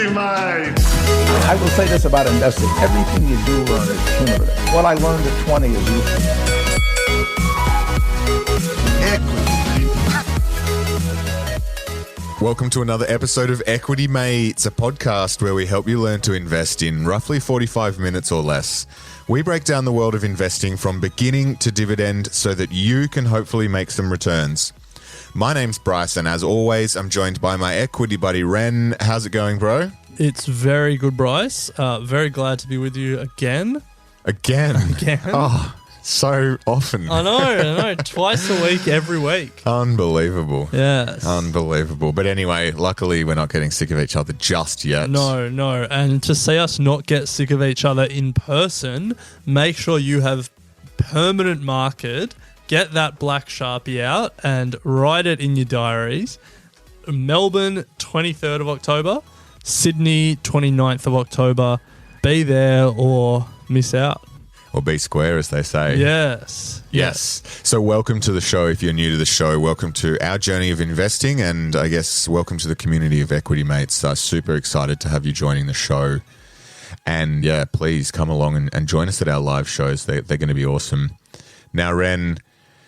Equity Mate. I will say this about investing. Everything you do learn is cumulative. What I learned at 20 is useful. Welcome to another episode of Equity Mates, a podcast where we help you learn to invest in roughly 45 minutes or less. We break down the world of investing from beginning to dividend so that you can hopefully make some returns. My name's Bryce, and as always, I'm joined by my equity buddy, Ren. How's it going, bro? It's very good, Bryce. Very glad to be with you again. Again? Oh, so often. I know. Twice a week, every week. Unbelievable. Yes. Unbelievable. But anyway, luckily we're not getting sick of each other just yet. No. And to see us not get sick of each other in person, make sure you have permanent marked. Get that black Sharpie out and write it in your diaries. Melbourne, 23rd of October. Sydney, 29th of October. Be there or miss out. Or be square, as they say. Yes. So welcome to the show. If you're new to the show, welcome to our journey of investing, and I guess welcome to the community of Equity Mates. Super excited to have you joining the show. And yeah, please come along and join us at our live shows. They're going to be awesome. Now, Ren,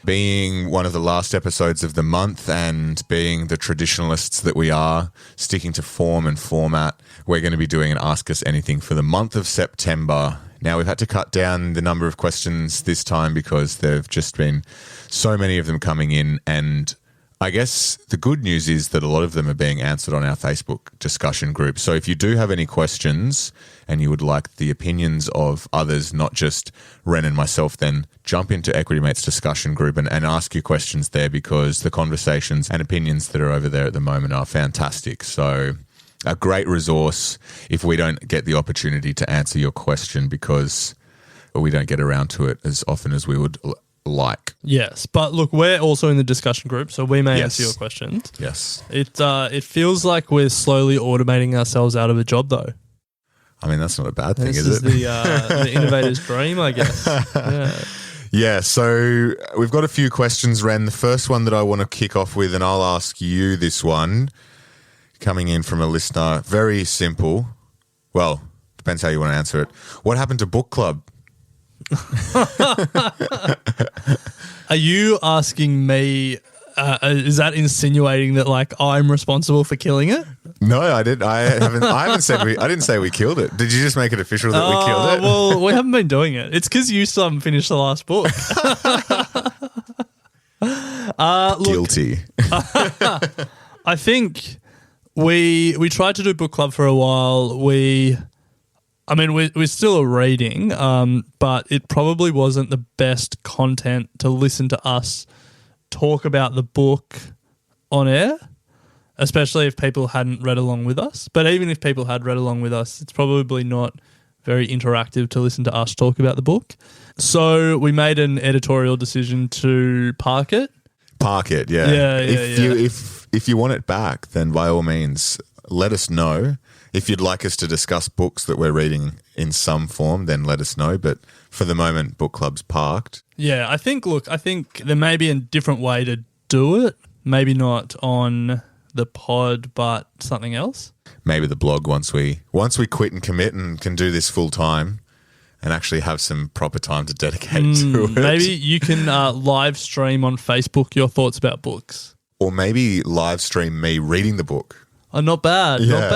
being one of the last episodes of the month and being the traditionalists that we are, sticking to form and format, we're going to be doing an Ask Us Anything for the month of September. Now, we've had to cut down the number of questions this time because there have just been so many of them coming in, and I guess the good news is that a lot of them are being answered on our Facebook discussion group. So if you do have any questions and you would like the opinions of others, not just Ren and myself, then jump into Equity Mates discussion group and ask your questions there, because the conversations and opinions that are over there at the moment are fantastic. So a great resource if we don't get the opportunity to answer your question, because we don't get around to it as often as we would like. Yes, but look, we're also in the discussion group, so we may answer your questions. Yes. It feels like we're slowly automating ourselves out of a job, though. I mean, that's not a bad thing, this is it? The innovator's dream, I guess. Yeah, so we've got a few questions, Ren. The first one that I want to kick off with, and I'll ask you this one, coming in from a listener, very simple. Well, depends how you want to answer it. What happened to book club? Are you asking me, is that insinuating that like I'm responsible for killing it? No, I didn't. I didn't say we killed it. Did you just make it official that we killed it? Well, we haven't been doing it. It's because you still haven't finished the last book. Guilty. I think we tried to do book club for a while. We're still reading, but it probably wasn't the best content to listen to us talk about the book on air, especially if people hadn't read along with us. But even if people had read along with us, it's probably not very interactive to listen to us talk about the book. So we made an editorial decision to park it. Park it, yeah. If you want it back, then by all means, let us know. If you'd like us to discuss books that we're reading in some form, then let us know. But for the moment, book club's parked. Yeah, I think there may be a different way to do it. Maybe not on the pod, but something else. Maybe the blog once we quit and commit and can do this full time and actually have some proper time to dedicate to it. Maybe you can live stream on Facebook your thoughts about books. Or maybe live stream me reading the book. Oh, not bad. Not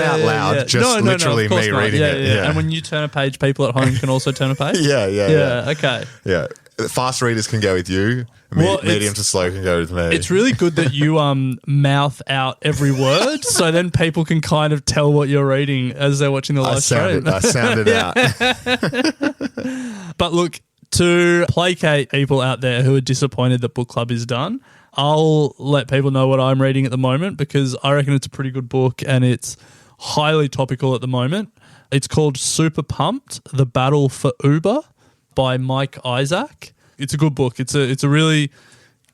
out loud, just literally me reading it. Yeah. And when you turn a page, people at home can also turn a page? Yeah. Okay. Yeah. Fast readers can go with you. Medium to slow can go with me. It's really good that you mouth out every word, so then people can kind of tell what you're reading as they're watching the live stream. I sounded out. But look, to placate people out there who are disappointed that book club is done, I'll let people know what I'm reading at the moment, because I reckon it's a pretty good book and it's highly topical at the moment. It's called Super Pumped: The Battle for Uber by Mike Isaac. It's a good book. It's a really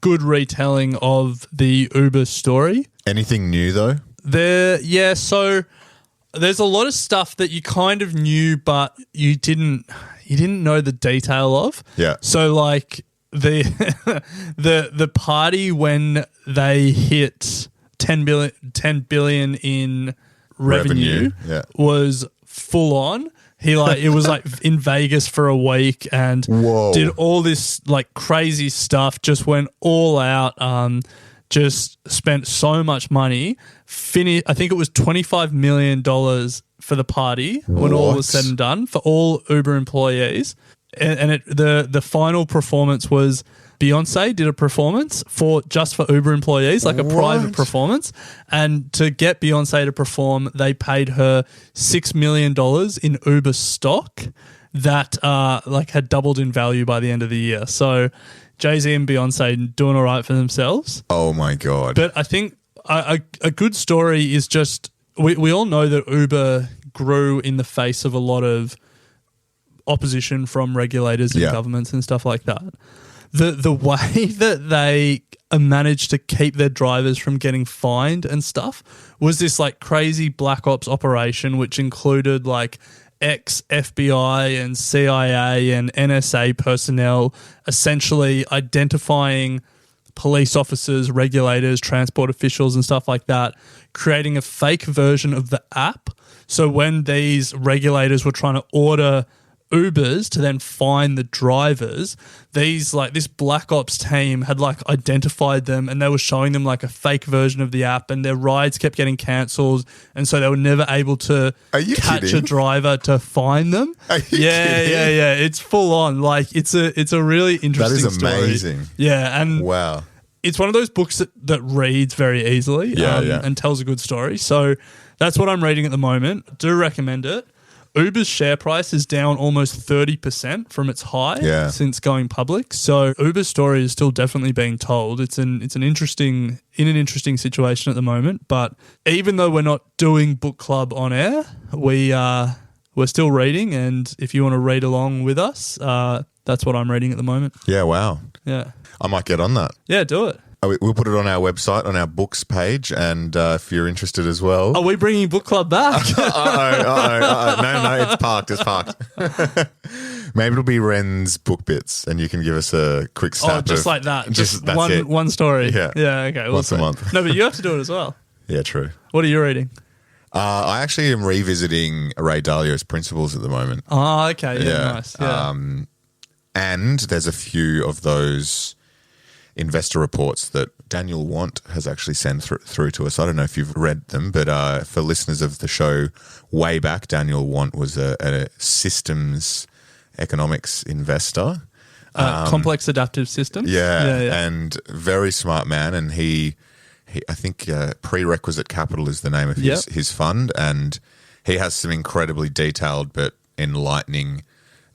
good retelling of the Uber story. Anything new though? So there's a lot of stuff that you kind of knew, but you didn't know the detail of. Yeah. So like the party when they hit 10 billion in revenue yeah. was full on. He it was like in Vegas for a week and Whoa. did all this like crazy stuff, just went all out, just spent so much money. I think it was $25 million for the party when all was said and done for all Uber employees. And the final performance was Beyonce did a performance for Uber employees, like a private performance. And to get Beyonce to perform, they paid her $6 million in Uber stock that had doubled in value by the end of the year. So Jay-Z and Beyonce doing all right for themselves. Oh my God. But I think a good story is just we all know that Uber grew in the face of a lot of opposition from regulators and governments and stuff like that. The way that they managed to keep their drivers from getting fined and stuff was this like crazy black ops operation, which included like ex-FBI and CIA and NSA personnel essentially identifying police officers, regulators, transport officials and stuff like that, creating a fake version of the app. So when these regulators were trying to order Ubers to then find the drivers, this black ops team had like identified them and they were showing them like a fake version of the app, and their rides kept getting cancelled, and so they were never able to catch a driver to find them. Are you kidding? Yeah. It's full on. Like it's a really interesting That is story. amazing. Yeah, and Wow. it's one of those books that reads very easily and tells a good story. So that's what I'm reading at the moment. Do recommend it. Uber's share price is down almost 30% from its high since going public. So Uber's story is still definitely being told. It's an interesting situation at the moment. But even though we're not doing book club on air, we're still reading. And if you want to read along with us, that's what I'm reading at the moment. Yeah, wow. Yeah. I might get on that. Yeah, do it. We'll put it on our website, on our books page, and if you're interested as well. Are we bringing book club back? No, it's parked. Maybe it'll be Ren's book bits, and you can give us a quick snap. Just like that. Just that's one story. Yeah. Yeah, okay. Once a month. No, but you have to do it as well. Yeah, true. What are you reading? I actually am revisiting Ray Dalio's Principles at the moment. Oh, okay. Yeah, nice. Yeah. And there's a few of those investor reports that Daniel Want has actually sent through to us. I don't know if you've read them, but for listeners of the show way back, Daniel Want was a systems economics investor. Complex adaptive systems. Yeah, and very smart man. And he I think Prerequisite Capital is the name of his fund, and he has some incredibly detailed but enlightening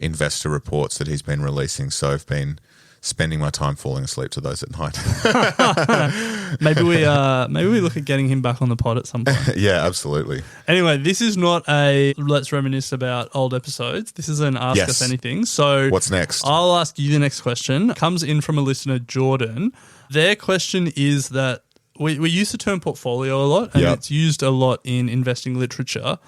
investor reports that he's been releasing. So I've been spending my time falling asleep to those at night. Maybe we look at getting him back on the pod at some point. Yeah, absolutely. Anyway, this is not a let's reminisce about old episodes. This is an ask us anything. So what's next? I'll ask you the next question. It comes in from a listener, Jordan. Their question is that we use the term portfolio a lot, and it's used a lot in investing literature.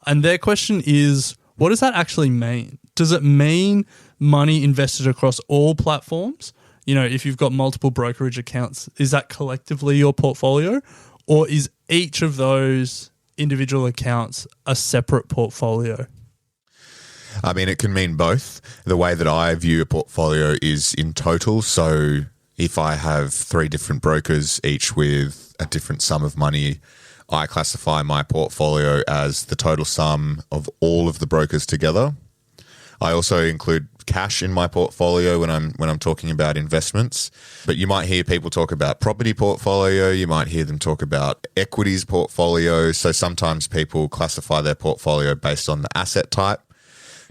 And their question is, what does that actually mean? Does it mean money invested across all platforms? You know, if you've got multiple brokerage accounts, is that collectively your portfolio? Or is each of those individual accounts a separate portfolio? I mean, it can mean both. The way that I view a portfolio is in total. So if I have 3 different brokers, each with a different sum of money, I classify my portfolio as the total sum of all of the brokers together. I also include cash in my portfolio when I'm talking about investments. But you might hear people talk about property portfolio. You might hear them talk about equities portfolio. So sometimes people classify their portfolio based on the asset type.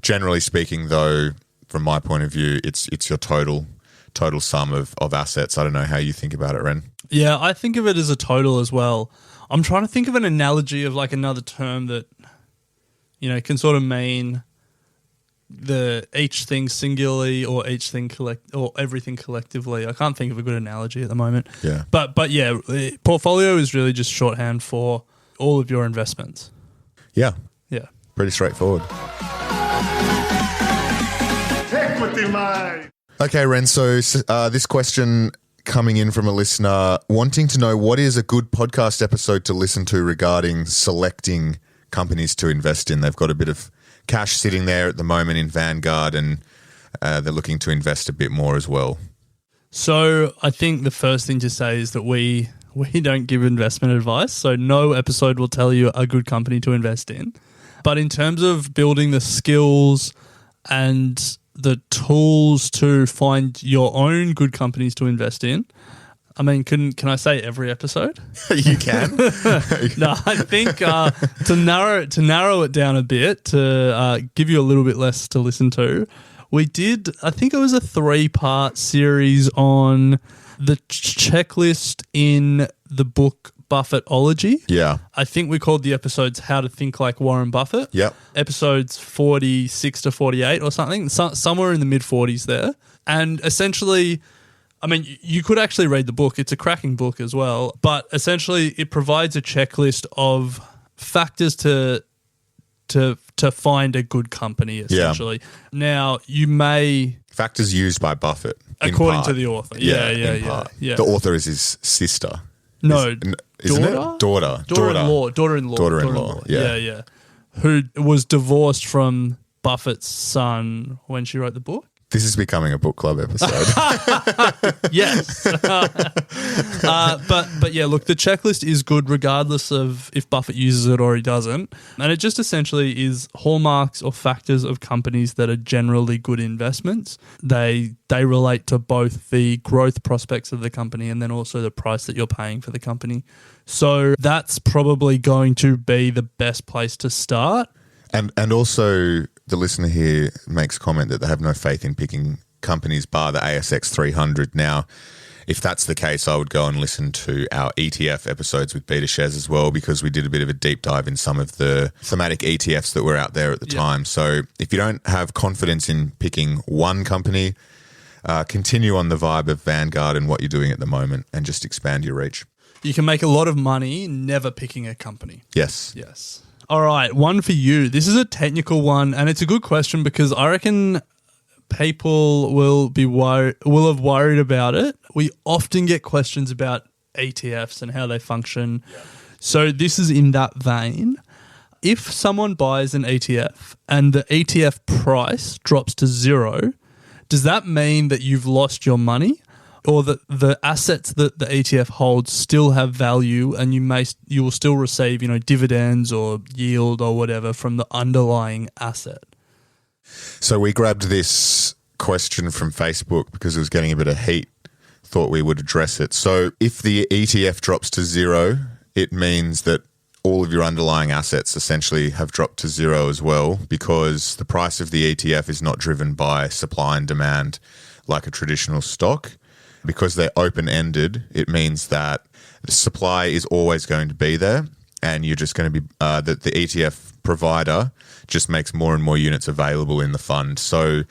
Generally speaking, though, from my point of view, it's your total sum of assets. I don't know how you think about it, Ren. Yeah, I think of it as a total as well. I'm trying to think of an analogy of like another term that, you know, can sort of mean each thing singularly or each thing or everything collectively. I can't think of a good analogy at the moment. Yeah. But yeah, portfolio is really just shorthand for all of your investments. Yeah. Yeah. Pretty straightforward. Okay, Ren. So this question coming in from a listener wanting to know what is a good podcast episode to listen to regarding selecting companies to invest in. They've got a bit of cash sitting there at the moment in Vanguard, and they're looking to invest a bit more as well. So I think the first thing to say is that we don't give investment advice, so no episode will tell you a good company to invest in. But in terms of building the skills and the tools to find your own good companies to invest in, I mean, can I say every episode? You can. No, I think to narrow it down a bit, to give you a little bit less to listen to, we did, I think it was a 3-part series on the checklist in the book Buffettology. Yeah. I think we called the episodes How to Think Like Warren Buffett. Yep. Episodes 46 to 48 or something, somewhere in the mid-40s there. And essentially, I mean, you could actually read the book. It's a cracking book as well. But essentially, it provides a checklist of factors to find a good company, essentially. Yeah. Now, you may... Factors used by Buffett. According to the author. Yeah. The author is his sister. No, isn't it? Daughter-in-law. Daughter-in-law. Yeah. Who was divorced from Buffett's son when she wrote the book. This is becoming a book club episode. Yes. But yeah, look, the checklist is good regardless of if Buffett uses it or he doesn't. And it just essentially is hallmarks or factors of companies that are generally good investments. They relate to both the growth prospects of the company and then also the price that you're paying for the company. So that's probably going to be the best place to start. And also the listener here makes comment that they have no faith in picking companies bar the ASX 300. Now, if that's the case, I would go and listen to our ETF episodes with Peter Shez as well, because we did a bit of a deep dive in some of the thematic ETFs that were out there at the time. So if you don't have confidence in picking one company, continue on the vibe of Vanguard and what you're doing at the moment and just expand your reach. You can make a lot of money never picking a company. Yes. All right, one for you. This is a technical one, and it's a good question because I reckon people will have worried about it. We often get questions about ETFs and how they function. Yeah. So this is in that vein. If someone buys an ETF and the ETF price drops to 0, does that mean that you've lost your money? Or that the assets that the ETF holds still have value, and you will still receive, dividends or yield or whatever from the underlying asset? So we grabbed this question from Facebook because it was getting a bit of heat. Thought we would address it. So if the ETF drops to 0, it means that all of your underlying assets essentially have dropped to 0 as well, because the price of the ETF is not driven by supply and demand like a traditional stock. Because they're open-ended, it means that the supply is always going to be there, and you're just going to be that the ETF provider just makes more and more units available in the fund. So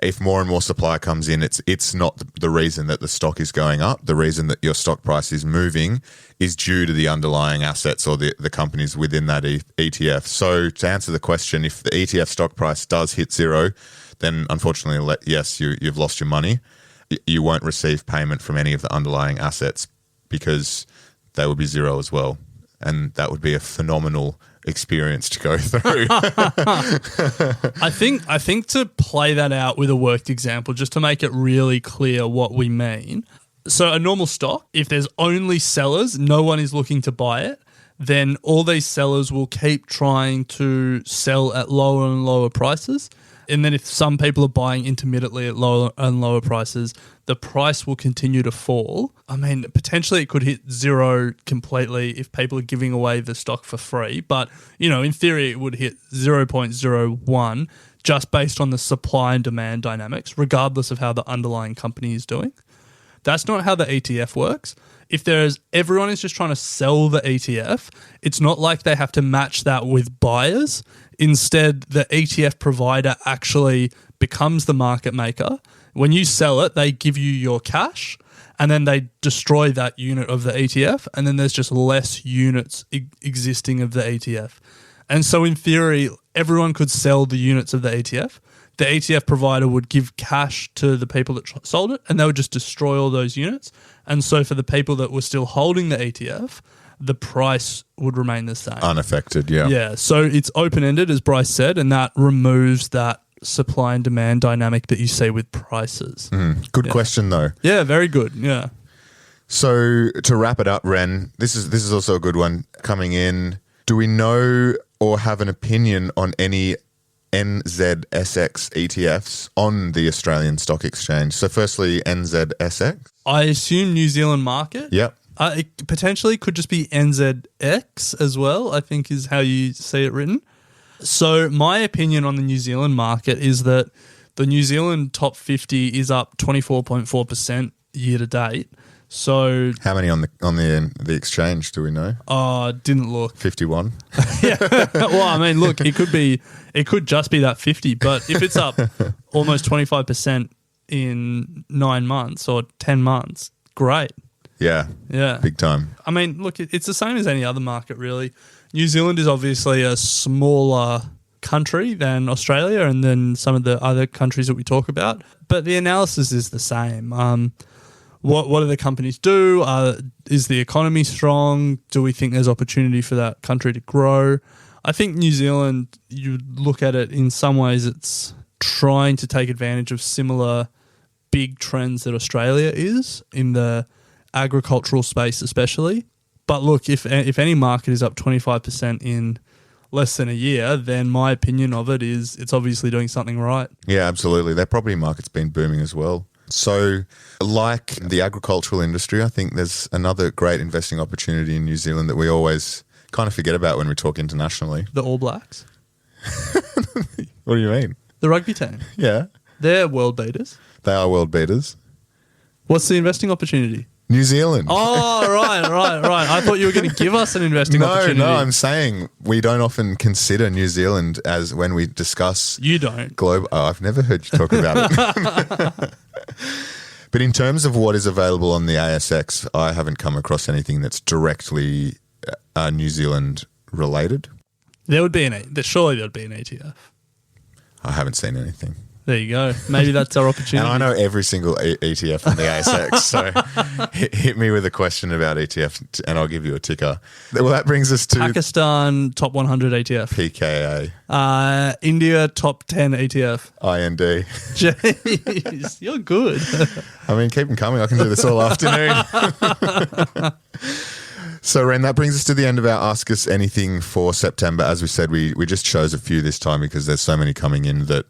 if more and more supply comes in, it's not the reason that the stock is going up. The reason that your stock price is moving is due to the underlying assets or the companies within that ETF. So to answer the question, if the ETF stock price does hit 0, then unfortunately, yes, you've lost your money. You won't receive payment from any of the underlying assets because they would be 0 as well. And that would be a phenomenal experience to go through. I think to play that out with a worked example, just to make it really clear what we mean. So a normal stock, if there's only sellers, no one is looking to buy it, then all these sellers will keep trying to sell at lower and lower prices. And then if some people are buying intermittently at lower and lower prices, the price will continue to fall. I mean, potentially it could hit 0 completely if people are giving away the stock for free. But, in theory, it would hit 0.01 just based on the supply and demand dynamics, regardless of how the underlying company is doing. That's not how the ETF works. If everyone is just trying to sell the ETF, it's not like they have to match that with buyers. Instead, the ETF provider actually becomes the market maker. When you sell it, they give you your cash and then they destroy that unit of the ETF, and then there's just less units existing of the ETF. And so in theory, everyone could sell the units of the ETF. the ETF provider would give cash to the people that sold it, and they would just destroy all those units. And so for the people that were still holding the ETF, the price would remain the same. Unaffected, yeah. Yeah, so it's open-ended, as Bryce said, and that removes that supply and demand dynamic that you see with prices. Good question, though. Yeah, very good. Yeah. So to wrap it up, Ren, this is also a good one coming in. Do we know or have an opinion on any NZSX ETFs on the Australian Stock Exchange? So firstly, NZSX. I assume New Zealand market. Yep. It potentially could just be NZX as well, I think is how you see it written. So my opinion on the New Zealand market is that the New Zealand top 50 is up 24.4% year to date. So How many on the exchange do we know? Didn't look. 51. Well, I mean, look, it could just be that 50, but if it's up almost 25% in 9 months or 10 months, great. Yeah. Yeah. Big time. I mean, look, it's the same as any other market, really. New Zealand is obviously a smaller country than Australia and then some of the other countries that we talk about, but the analysis is the same. What do the companies do? Is the economy strong? Do we think there's opportunity for that country to grow? I think New Zealand, you look at it in some ways, it's trying to take advantage of similar big trends that Australia is in the agricultural space especially. But look, if any market is up 25% in less than a year, then my opinion of it is it's obviously doing something right. Yeah, absolutely. Their property market's been booming as well. So like the agricultural industry, I think there's another great investing opportunity in New Zealand that we always kind of forget about when we talk internationally. The All Blacks? What do you mean? The rugby team? Yeah. They're world beaters. They are world beaters. What's the investing opportunity? New Zealand. Oh, right. I thought you were going to give us an investing opportunity. No, I'm saying we don't often consider New Zealand as when we discuss You don't. global. Oh, I've never heard you talk about it. But in terms of what is available on the ASX, I haven't come across anything that's directly New Zealand related. There would be surely there'd be an ETF. I haven't seen anything. There you go. Maybe that's our opportunity. And I know every single ETF on the ASX, so hit me with a question about ETF and I'll give you a ticker. Well, that brings us to Pakistan top 100 ETF. PKA. India top 10 ETF. IND. Jeez, you're good. I mean, keep them coming. I can do this all afternoon. So, Ren, that brings us to the end of our Ask Us Anything for September. As we said, we just chose a few this time because there's so many coming in that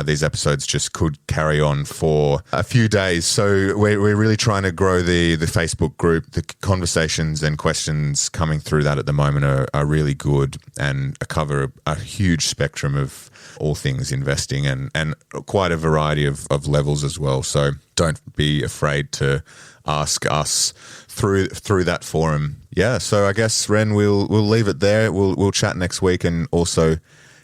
these episodes just could carry on for a few days. So we're really trying to grow the Facebook group. The conversations and questions coming through that at the moment are really good and cover a huge spectrum of all things investing and quite a variety of levels as well. So don't be afraid to ask us through that forum. Yeah, so I guess, Ren, we'll leave it there. We'll chat next week, and also,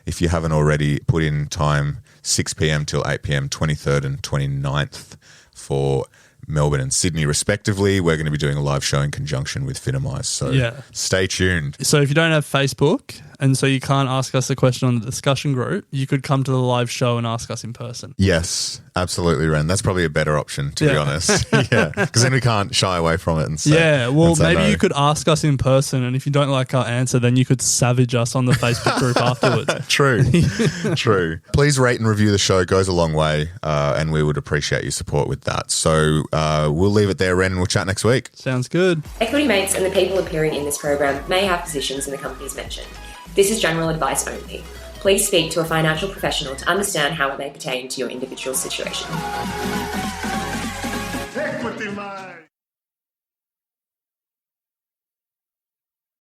if you haven't already, put in time 6 p.m. till 8 p.m, 23rd and 29th for Melbourne and Sydney, respectively. We're going to be doing a live show in conjunction with Finimize, so stay tuned. So if you don't have Facebook and so you can't ask us a question on the discussion group, you could come to the live show and ask us in person. Yes, absolutely, Ren. That's probably a better option, to be honest. Yeah, because then we can't shy away from it and say maybe you could ask us in person, and if you don't like our answer, then you could savage us on the Facebook group afterwards. True. Please rate and review the show. It goes a long way, and we would appreciate your support with that. So we'll leave it there, Ren, and we'll chat next week. Sounds good. Equity Mates and the people appearing in this program may have positions in the companies mentioned. This is general advice only. Please speak to a financial professional to understand how it may pertain to your individual situation. Equity Mates.